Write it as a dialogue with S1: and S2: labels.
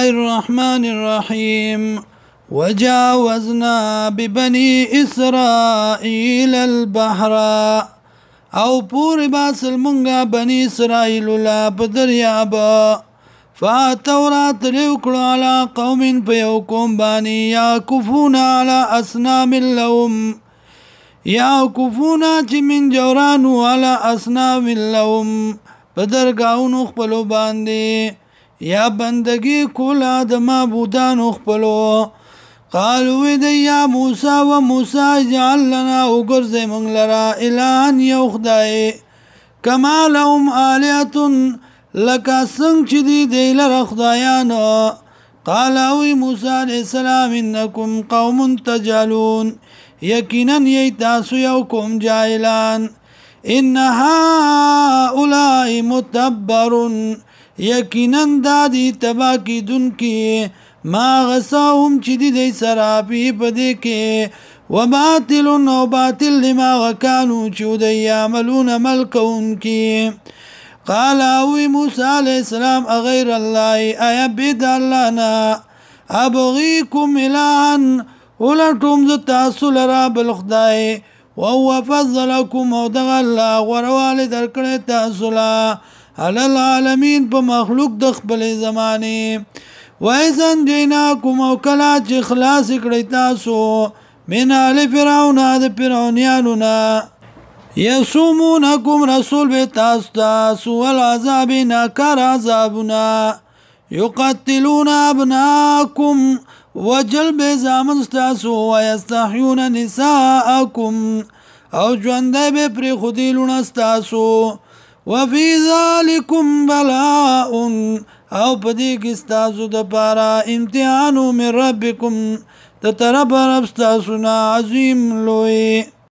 S1: الرحمن الرحيم وجاوزنا ببني إسرائيل البحر او پوری باسل منگا بنی اسرائیل لا بدریاب فاتورات لیوکڑو علا قوم پیو قوم بانی یاکفون علا اسنام اللهم یاکفون چی من جورانو علا اسنام اللهم بدرگاون اخپلو باندی یا بندگی کولا دما بودان اخپلو قالوا يا موسى وموسى اجعل لنا وقرز من لرا إلهًا يوخداي كما لهم آلهة لك سنگ چدي دي لرا خدايانو قال اوي موسى عليه السلام إنكم قوم تجهلون يقينا يتاسو يوكم جاهلان إن هؤلاء متبر يقينا دادي تباكي دنكي ما غصاهم چی دی سرابی پدی که وباطل و باطل لما غکانو چو دی عملون ملکون کی قال اوی موسیٰ علیہ السلام اغیر اللہ آیا بید اللہ نا ابغیکم الہن ولٹم تاسو لرا بالخدای وهو فضلکم او دغ اللہ غروال درکڑ تاسو لا علی العالمین پا مخلوق دخبل زمانی وَإِذَنْ جَيْنَاكُمْ او کلا چه خلاص کړی تاسو من آل فرعون د فرعونیانونا یسومونکم رسول به تاسو والعذاب ناکار عذابنا یقتلون ابناکم وجلب زامن تاسو ویستحیون نساءکم او ژوندی به پری خودیلون تاسو وفي ذلكم بلاء او پدې کې ستاسو د پاره امتحان من ربکم د طرف رب ستاسو نه عظیم لوی